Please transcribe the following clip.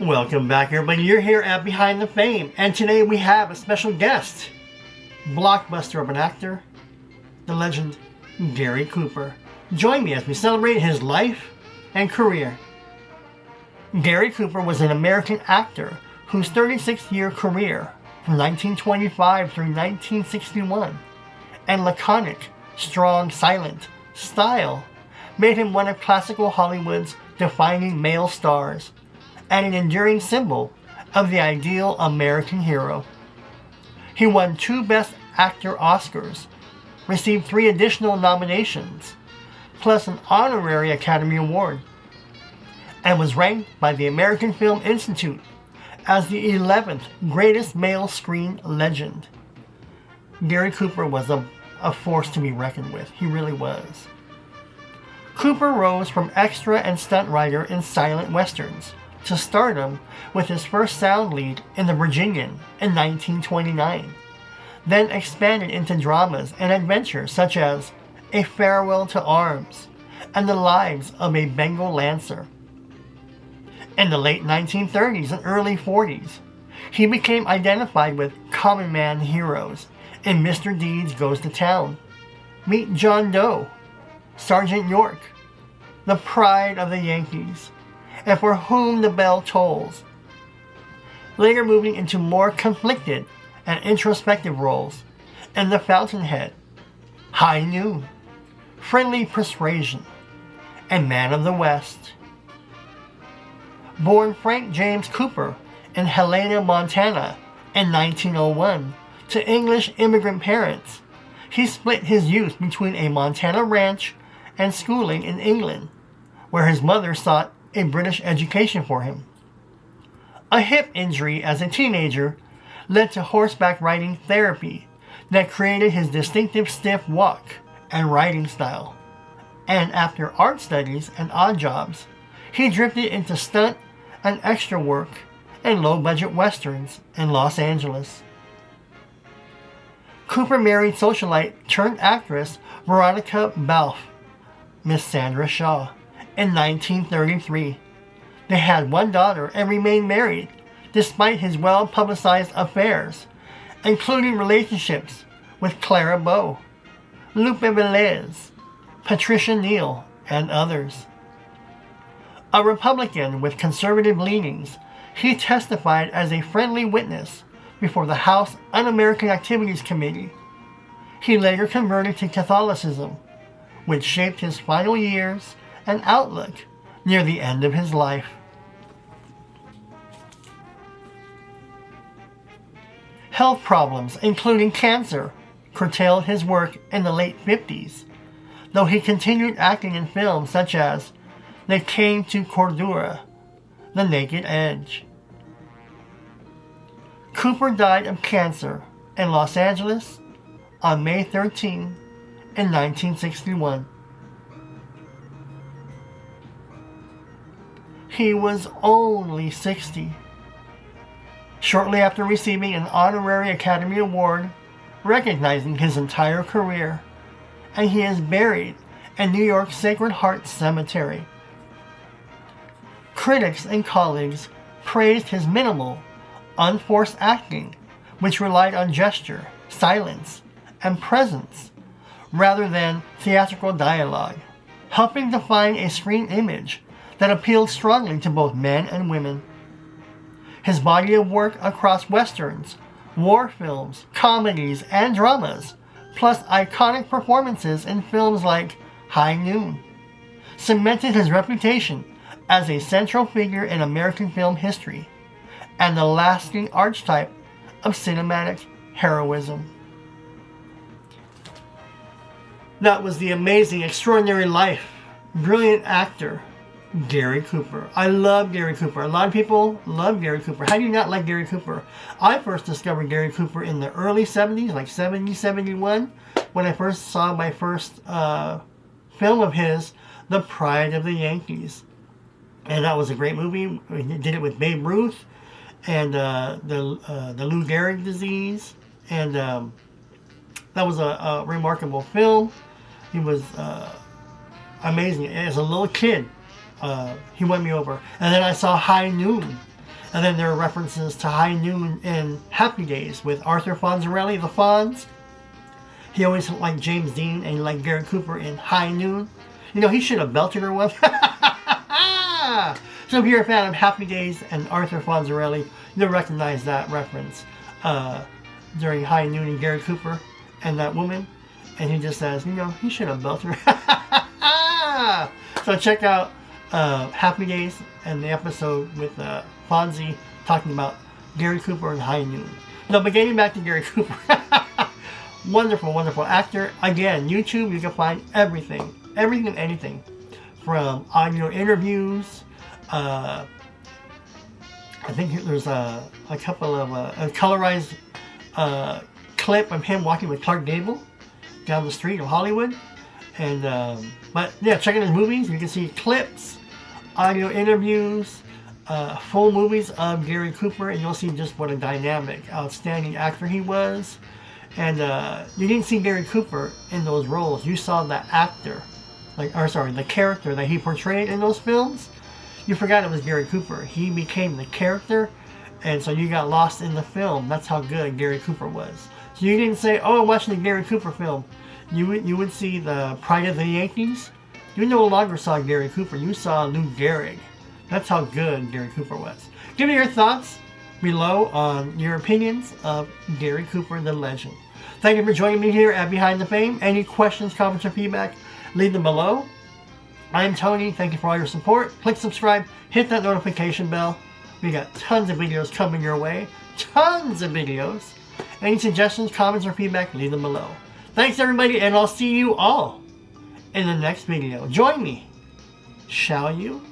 Welcome back, everybody. You're here at Behind the Fame, and today we have a special guest, blockbuster of an actor, the legend Gary Cooper. Join me as we celebrate his life and career. Gary Cooper was an American actor whose 36-year career, from 1925 through 1961, and laconic, strong, silent style made him one of classical Hollywood's defining male stars and an enduring symbol of the ideal American hero. He won 2 Best Actor Oscars, received 3 additional nominations, plus an honorary Academy Award, and was ranked by the American Film Institute as the 11th greatest male screen legend. Gary Cooper was a force to be reckoned with. He really was. Cooper rose from extra and stunt writer in silent westerns to stardom with his first sound lead in The Virginian in 1929, then expanded into dramas and adventures such as A Farewell to Arms and The Lives of a Bengal Lancer. In the late 1930s and early 40s, he became identified with common man heroes in Mr. Deeds Goes to Town, Meet John Doe, Sergeant York, The Pride of the Yankees, and For Whom the Bell Tolls. Later moving into more conflicted and introspective roles in The Fountainhead, High Noon, Friendly Persuasion, and Man of the West. Born Frank James Cooper in Helena, Montana in 1901 to English immigrant parents, he split his youth between a Montana ranch and schooling in England, where his mother sought a British education for him. A hip injury as a teenager led to horseback riding therapy that created his distinctive stiff walk and riding style. And after art studies and odd jobs, he drifted into stunt and extra work in low-budget westerns in Los Angeles. Cooper married socialite turned actress Veronica Balfe, Miss Sandra Shaw, in 1933. They had 1 daughter and remained married despite his well-publicized affairs, including relationships with Clara Bow, Lupe Velez, Patricia Neal, and others. A Republican with conservative leanings, he testified as a friendly witness before the House Un-American Activities Committee. He later converted to Catholicism, which shaped his final years and outlook near the end of his life. Health problems, including cancer, curtailed his work in the late 50s, though he continued acting in films such as They Came to Cordura, The Naked Edge. Cooper died of cancer in Los Angeles on May 13 in 1961. He was only 60. Shortly after receiving an honorary Academy Award recognizing his entire career, and he is buried in New York's Sacred Heart Cemetery. Critics and colleagues praised his minimal, unforced acting, which relied on gesture, silence, and presence, rather than theatrical dialogue, helping define a screen image that appealed strongly to both men and women. His body of work across westerns, war films, comedies, and dramas, plus iconic performances in films like High Noon, cemented his reputation as a central figure in American film history and the lasting archetype of cinematic heroism. That was the amazing, extraordinary life, brilliant actor, Gary Cooper. I love Gary Cooper. A lot of people love Gary Cooper. How do you not like Gary Cooper? I first discovered Gary Cooper in the early 70s, like 70, 71, when I first saw my first film of his, The Pride of the Yankees. And that was a great movie. We did it with Babe Ruth and the Lou Gehrig disease. And that was a remarkable film. He was amazing. As a little kid, he won me over. And then I saw High Noon. And then there are references to High Noon and Happy Days with Arthur Fonzarelli, the Fonz. He always liked James Dean and he liked Gary Cooper in High Noon. You know, he should have belted her one. So if you're a fan of Happy Days and Arthur Fonzarelli, you'll recognize that reference during High Noon and Gary Cooper and that woman. And he just says, you know, he should have belted her. So check out Happy Days and the episode with Fonzie talking about Gary Cooper and High Noon. No, but getting back to Gary Cooper. Wonderful, wonderful actor. Again, YouTube, you can find everything and anything. From audio interviews, I think there's a couple of a colorized clip of him walking with Clark Gable down the street of Hollywood. And but yeah, check out his movies. You can see clips, audio interviews, full movies of Gary Cooper, and you'll see just what a dynamic, outstanding actor he was. And you didn't see Gary Cooper in those roles. You saw the actor, the character that he portrayed in those films. You forgot it was Gary Cooper. He became the character, and so you got lost in the film. That's how good Gary Cooper was. So you didn't say, "Oh, I'm watching the Gary Cooper film." You would see the Pride of the Yankees. You no longer saw Gary Cooper. You saw Lou Gehrig. That's how good Gary Cooper was. Give me your thoughts below on your opinions of Gary Cooper, the legend. Thank you for joining me here at Behind the Fame. Any questions, comments, or feedback, leave them below. I'm Tony. Thank you for all your support. Click subscribe. Hit that notification bell. We got tons of videos coming your way. Tons of videos. Any suggestions, comments, or feedback, leave them below. Thanks, everybody, and I'll see you all in the next video. Join me. Shall you?